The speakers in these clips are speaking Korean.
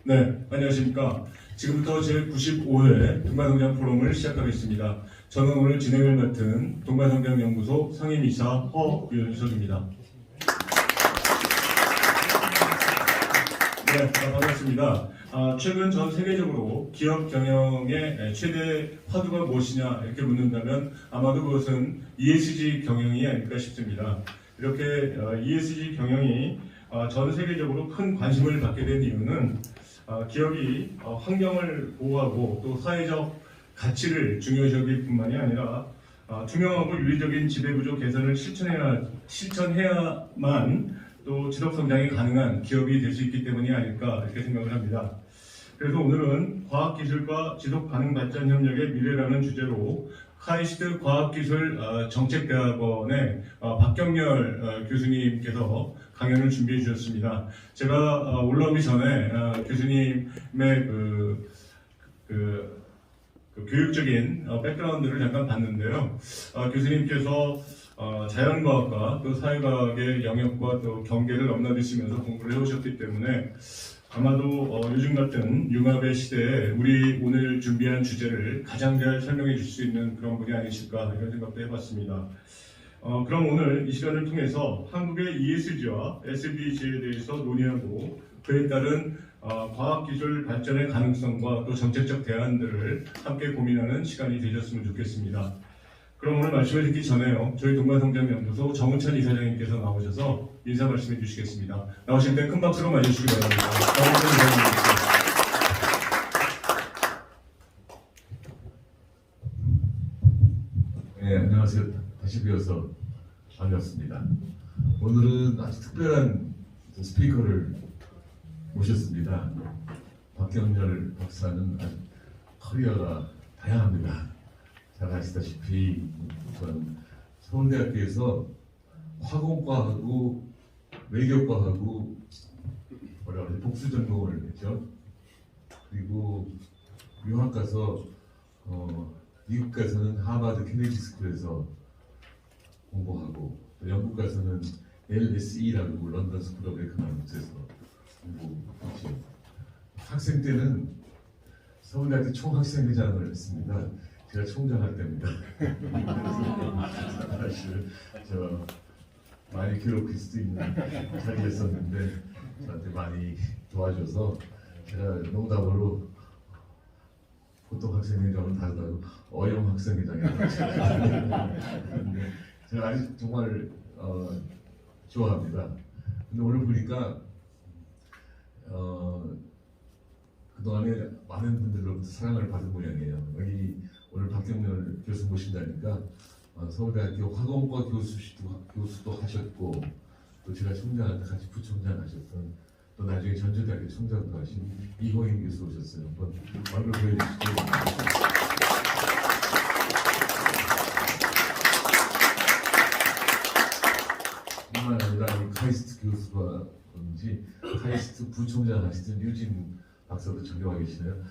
네, 안녕하십니까. 지금부터 제95회 동반성장 포럼을 시작하겠습니다. 저는 오늘 진행을 맡은 동반성장연구소 상임이사 허윤석입니다. 네, 반갑습니다. 최근 전 세계적으로 기업 경영의 최대 화두가 무엇이냐 이렇게 묻는다면 아마도 그것은 ESG 경영이 아닐까 싶습니다. 이렇게 ESG 경영이 전 세계적으로 큰 관심을 받게 된 이유는 기업이 환경을 보호하고 또 사회적 가치를 중요시하길 뿐만이 아니라 투명하고 윤리적인 지배구조 개선을 실천해야만 또 지속성장이 가능한 기업이 될 수 있기 때문이 아닐까 이렇게 생각을 합니다. 그래서 오늘은 과학기술과 지속가능발전협력의 미래라는 주제로 카이스트 과학기술 정책대학원의 박경렬 교수님께서 강연을 준비해 주셨습니다. 제가 올라오기 전에 교수님의 교육적인 백그라운드를 잠깐 봤는데요. 교수님께서 자연과학과 또 사회과학의 영역과 또 경계를 넘나드시면서 공부를 해오셨기 때문에 아마도 요즘 같은 융합의 시대에 우리 오늘 준비한 주제를 가장 잘 설명해 줄 수 있는 그런 분이 아니실까 이런 생각도 해봤습니다. 그럼 오늘 이 시간을 통해서 한국의 ESG와 SDG에 대해서 논의하고 그에 따른 과학기술 발전의 가능성과 또 정책적 대안들을 함께 고민하는 시간이 되셨으면 좋겠습니다. 그럼 오늘 말씀을 듣기 전에요. 저희 동반성장연구소 정은찬 이사장님께서 나오셔서 인사 말씀해 주시겠습니다. 나오실 때 큰 박수로 맞으시기 바랍니다. 정은찬 이사장님께서. 네, 안녕하세요. 다시 뵈어서 반갑습니다. 오늘은 아주 특별한 스피커를 모셨습니다. 박경렬 박사는 아주 커리어가 다양합니다. 잘 아시다시피 전 서울대학교에서 화공과하고 외교과하고 복수 전공을 했죠. 그리고 유학 가서 미국 가서는 하버드 케네디 스쿨에서 공부하고 또 영국 가서는 LSE라고 런던 스쿨 오브 에코노믹스에서 공부했죠. 학생 때는 서울대학교 총학생회장을 했습니다. 제가 총장할 때입니다. 사실 저 많이 괴롭힐 수도 있는 자리였었는데 저한테 많이 도와줘서 제가 농담으로 보통 학생회장은 다르다고 어용 학생회장이라고 했는데 제가 아직 정말 좋아합니다. 근데 오늘 보니까 그동안에 많은 분들로부터 사랑을 받은 모양이에요. 여기 오늘 박경렬 교수 모신다니까 서울대학교 화공과 교수도 하셨고 또 제가 총장한테 같이 부총장 하셨던 또 나중에 전주대학교 총장도 하신 이호인 교수 오셨어요. 한번 얼굴 보여주시죠. 뿐만 아니라 카이스트 교수가 그런지 카이스트 부총장 하시던 유진 박사도 저기 와 계시네요.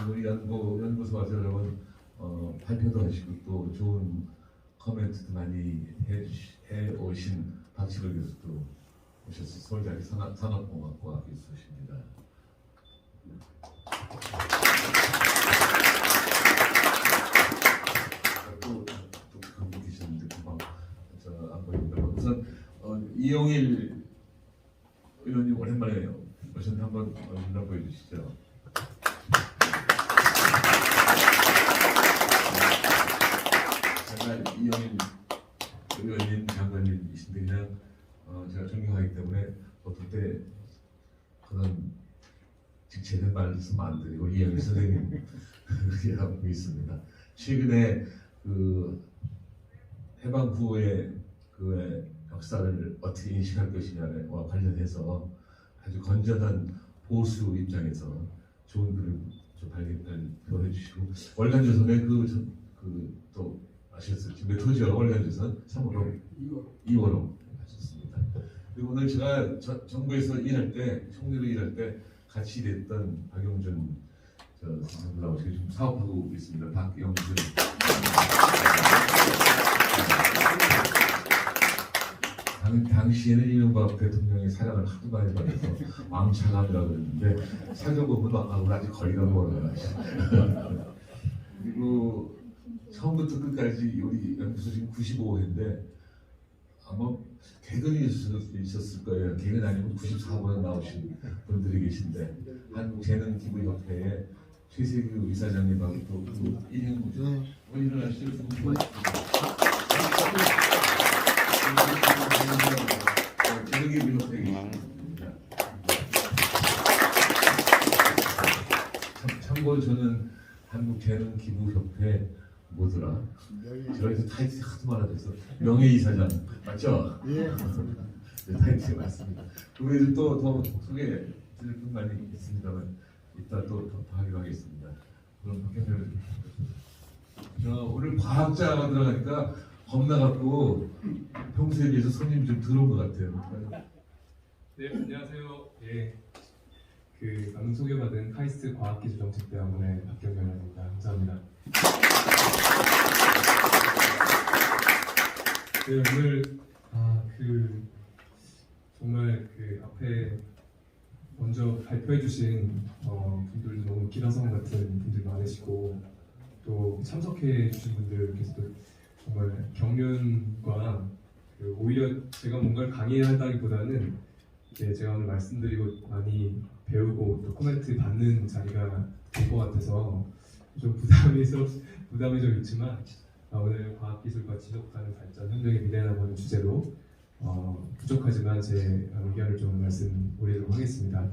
우리 연구소 와서 여러분 발표도 하시고 또 좋은 코멘트도 많이 해 오신 박시걸 교수도 오셔서 서울대학교 산업공학과 교수십니다. 또 독특한 분 계셨는데 금방 안 보입니다. 우선 이용일 의원님 오랜만에 오셨는데 한번 얼굴 보여주시죠. 이영일 의원님, 장관님이신데 그냥 제가 존경하기 때문에 어떨 때 그런 제대로 말씀 안 드리고 이영일 선생님 그렇게 하고 있습니다. 최근에 그 해방 후의 그 역사를 어떻게 인식할 것이냐와 관련해서 아주 건전한 보수 입장에서 좋은 글을 발표해 주시고 월간조선에 또 아셨을지 몇 호죠? 월간조선 3월호 2월호 하셨습니다. 그리고 오늘 제가 정부에서 일할 때 총리로 일할 때 같이 일했던 박용준 선생님하고 지금 사업하고 있습니다. 박용준 당시에는 이명박 대통령의 사랑을 하도 많이 받아서 왕창하더라고 그랬는데 살펴보면 아직 거리가 멀어요. 그리고 처음부터 끝까지 우리 연구소 지금 95회인데 아마 개근이 있었을 거예요. 개근 아니면 94번 나오신 분들이 계신데 한국재능기부협회의 최세규 이사장님하고 또 일행구죠. 일어나시죠. 재능기부협회 계십니다. 참고로 저는 한국재능기부협회 뭐더라? 저희도 타이틀이 하도 많아져서 명예이사장 맞죠? 예, 맞습니다. 네, 타이틀이 맞습니다. 우리도 또 더 소개드릴 분만이 있습니다만 이따 또 더 하기로 하겠습니다. 그럼 박경렬 오늘 과학자가 들어가니까 겁나갖고 평소에 비해서 손님이 좀 들어온 것 같아요. 네, 안녕하세요. 예, 방금 소개받은 카이스트 과학기술정책대학원의 박경렬입니다. 감사합니다. 네, 오늘 정말 앞에 먼저 발표해주신 분들도 너무 기라성 같은 분들 많으시고 또 참석해주신 분들께서도 정말 경륜과 오히려 제가 뭔가를 강의한다기보다는 이제 제가 오늘 말씀드리고 많이 배우고 또 코멘트 받는 자리가 될 것 같아서 좀 부담이 좀 있지만 오늘 과학기술과 지속가능 발전 현장의 미래라고 하는 주제로 부족하지만 제 의견을 좀 말씀드리도록 하겠습니다.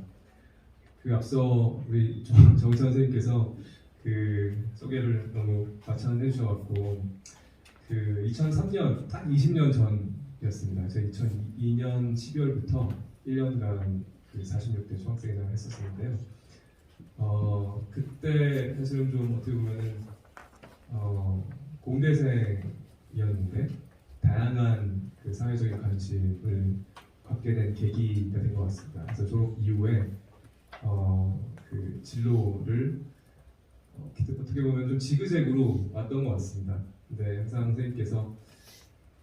앞서 우리 정 선생님께서 소개를 너무 과찬 해주셔갖고 2003년 딱 20년 전이었습니다. 제가 2002년 12월부터 1년간 46대 중학생회장을 했었었는데요. 그때 사실은 좀 어떻게 보면은 공대생이었는데 다양한 사회적인 관심을 갖게 된 계기가 된 것 같습니다. 그래서 졸업 이후에 진로를 어떻게 보면 좀 지그재그로 왔던 것 같습니다. 근데 항상 선생님께서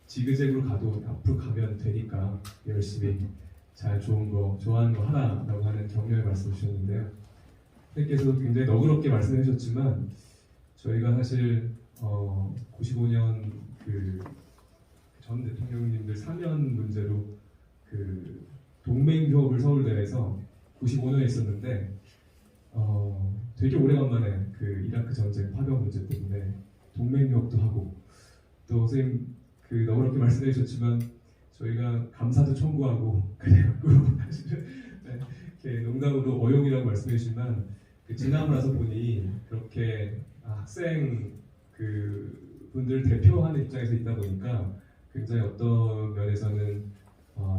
지그재그로 가도 앞으로 가면 되니까 열심히 잘 좋아하는 거 하라라고 하는 격려의 말씀 주셨는데요. 선생님께서도 굉장히 너그럽게 말씀해 주셨지만 저희가 사실 95년 전 대통령님들 사면 문제로 동맹교업을 서울대에서 95년에 있었는데 되게 오래간만에 이라크 전쟁 파병 문제 때문에 동맹교업도 하고 또 선생님 너그럽게 말씀해 주셨지만 저희가 감사도 청구하고 그래갖고 사실은 이렇게 농담으로 어용이라고 말씀해 주시지만 지나고 나서 보니 그렇게 학생 분들 대표하는 입장에서 있다 보니까 굉장히 어떤 면에서는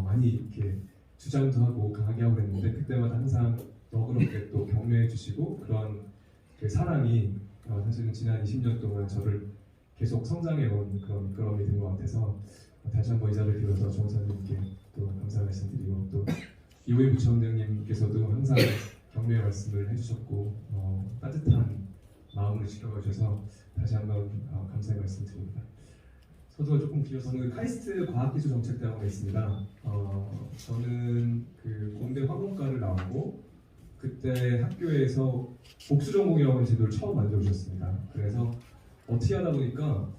많이 이렇게 주장도 하고 강하게 하고 그랬는데 그때마다 항상 너그럽게 또 격려해 주시고 그런 사랑이 사실은 지난 20년 동안 저를 계속 성장해 온 그런 미끄럼이 된 것 같아서 다시 한번 이 자리를 빌어서 정 선생님께 또 감사 말씀드리고 또 이호희 부총장님께서도 항상 격려의 말씀을 해주셨고 따뜻한 마음으로 지켜봐 주셔서 다시 한번 감사의 말씀드립니다. 저도 조금 길어서는 카이스트 과학기술정책대학원에 있습니다. 저는 공대 화공과를 나오고 그때 학교에서 복수전공이라고 하는 제도를 처음 만들어 주셨습니다. 그래서 어떻게 하다 보니까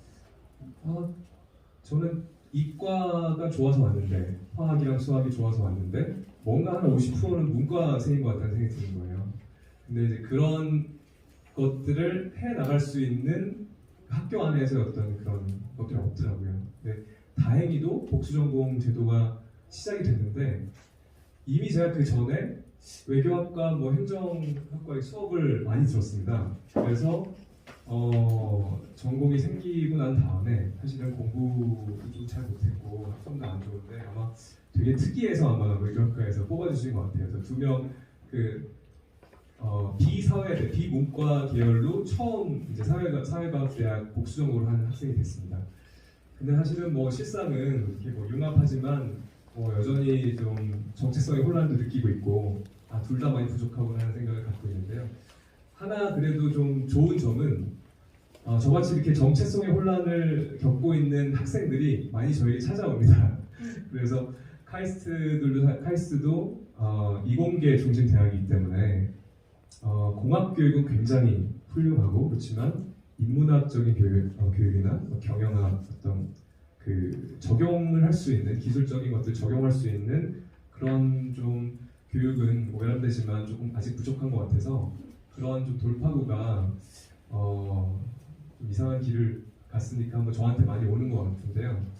저는 이과가 좋아서 왔는데 화학이랑 수학이 좋아서 왔는데 뭔가 한 50%는 문과생인 것 같다는 생각이 드는 거예요. 근데 이제 그런 것들을 해 나갈 수 있는 학교 안에서 어떤 그런 것들이 없더라고요. 근데 다행히도 복수전공 제도가 시작이 됐는데 이미 제가 그 전에 외교학과 행정학과의 수업을 많이 들었습니다. 그래서 전공이 생기고 난 다음에 사실은 공부도 좀 잘 못했고 학점도 안 좋은데 아마 되게 특이해서 아마 외교학과에서 뽑아주신 것 같아요. 그래서 2명 비사회대, 비문과 계열로 처음 이제 사회과학대학 복수전공을 하는 학생이 됐습니다. 근데 사실은 실상은 이렇게 융합하지만 여전히 좀 정체성의 혼란도 느끼고 있고 둘 다 많이 부족하구나 하는 생각을 갖고 있는데요. 하나 그래도 좀 좋은 점은 저같이 이렇게 정체성의 혼란을 겪고 있는 학생들이 많이 저에게 찾아옵니다. 그래서 카이스트도 이공계 중심 대학이기 때문에 공학 교육은 굉장히 훌륭하고 그렇지만 인문학적인 교육이나 뭐 경영학 어떤 그 적용을 할 수 있는 기술적인 것들 적용할 수 있는 그런 좀 교육은 오염되지만 조금 아직 부족한 것 같아서 그런 좀 돌파구가 좀 이상한 길을 갔으니까 한번 저한테 많이 오는 것 같은데요.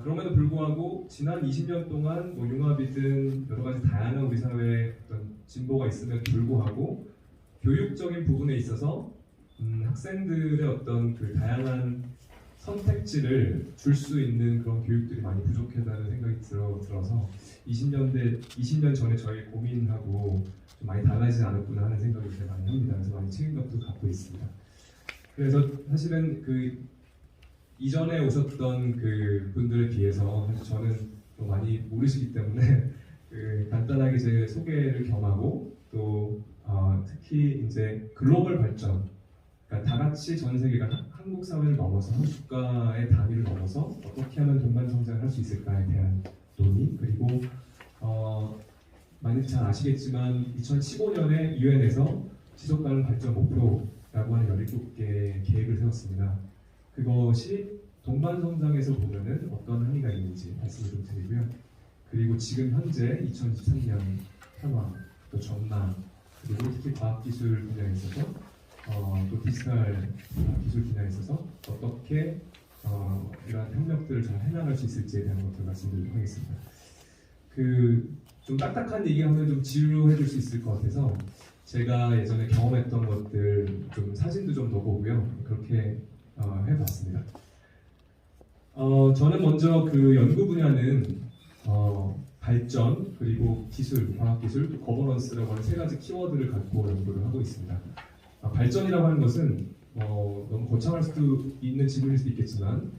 그럼에도 불구하고 지난 20년 동안 뭐 융합이든 여러 가지 다양한 우리 사회의 어떤 진보가 있음에도 불구하고 교육적인 부분에 있어서 학생들의 어떤 그 다양한 선택지를 줄 수 있는 그런 교육들이 많이 부족하다는 생각이 들어서 20년 전에 저희 고민하고 좀 많이 달라지지 않았구나 하는 생각을 되게 많이 합니다. 그래서 많이 책임감도 갖고 있습니다. 그래서 사실은 그 이전에 오셨던 그 분들에 비해서 사실 저는 좀 많이 모르시기 때문에 그 간단하게 제 소개를 겸하고 또 특히 이제 글로벌 발전, 그러니까 다 같이 전 세계가 한국 사회를 넘어서 국가의 단위를 넘어서 어떻게 하면 동반 성장을 할 수 있을까에 대한 논의 그리고 많이 잘 아시겠지만 2015년에 유엔에서 지속가능 발전 목표라고 하는 17개의 계획을 세웠습니다. 그것이 동반 성장에서 보면은 어떤 한의가 있는지 말씀을 좀 드리고요. 그리고 지금 현재 2023년 상황, 또 전망, 그리고 특히 과학기술 분야에 있어서 또 디지털 기술 분야에 있어서 어떻게 이러한 협력들을 잘 해나갈 수 있을지에 대한 것들 말씀드리도록 하겠습니다. 좀 딱딱한 얘기하면 좀 지루해 줄 수 있을 것 같아서 제가 예전에 경험했던 것들 좀 사진도 좀 넣어보고요. 그렇게 해봤습니다. 저는 먼저 그 연구 분야는 발전, 그리고 기술, 과학기술, 또 거버넌스라고 하는 세 가지 키워드를 갖고 연구를 하고 있습니다. 발전이라고 하는 것은 너무 거창할 수도 있는 질문일 수도 있겠지만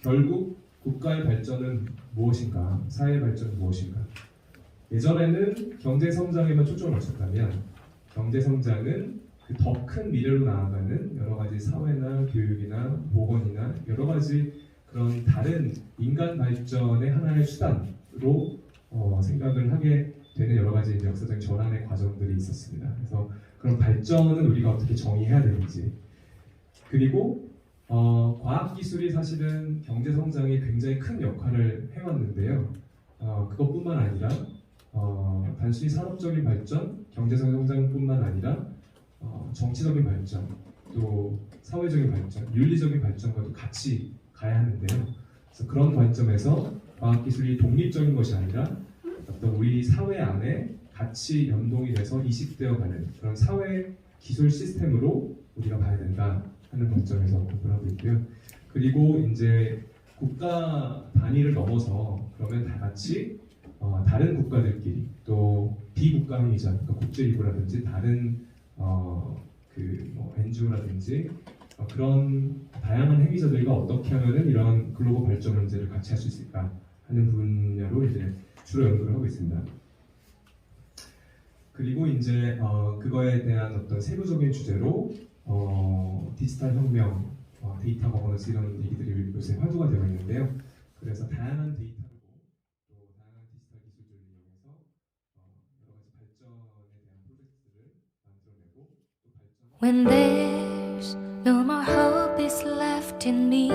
결국 국가의 발전은 무엇인가, 사회의 발전은 무엇인가. 예전에는 경제 성장에만 초점을 맞췄다면 경제 성장은 그 더 큰 미래로 나아가는 여러 가지 사회나 교육이나 보건이나 여러 가지 그런 다른 인간 발전의 하나의 수단으로 생각을 하게 되는 여러 가지 이제 역사적인 전환의 과정들이 있었습니다. 그래서 그런 발전은 우리가 어떻게 정의해야 되는지, 그리고 과학기술이 사실은 경제 성장에 굉장히 큰 역할을 해왔는데요. 그것뿐만 아니라 단순히 산업적인 발전, 경제적 성장뿐만 아니라 정치적인 발전, 또 사회적인 발전, 윤리적인 발전과도 같이 가야 하는데요. 그래서 그런 관점에서 과학기술이 독립적인 것이 아니라 어떤 우리 사회 안에 같이 연동이 돼서 이식되어가는 그런 사회 기술 시스템으로 우리가 봐야 된다 하는 관점에서 공부를 하고 있고요. 그리고 이제 국가 단위를 넘어서 그러면 다 같이 다른 국가들끼리 또 비국가 행위자, 그러니까 국제기구라든지 다른 뭐 NGO라든지 그런 다양한 행위자들과 어떻게 하면은 이런 글로벌 발전 문제를 같이 할 수 있을까 하는 분야로 이제 주로 연구를 하고 있습니다. 그리고 이제 그거에 대한 어떤 세부적인 주제로 디지털 혁명, 데이터 거버넌스 이런 얘기들이 요새 화두가 되고 있는데요. 그래서 다양한 데이터를 또 다양한 디지털 기술들을 이용해서 여러 가지 발전에 대한 프로젝트들을 만들어내고 또 발전. When there's no more hope is left in me,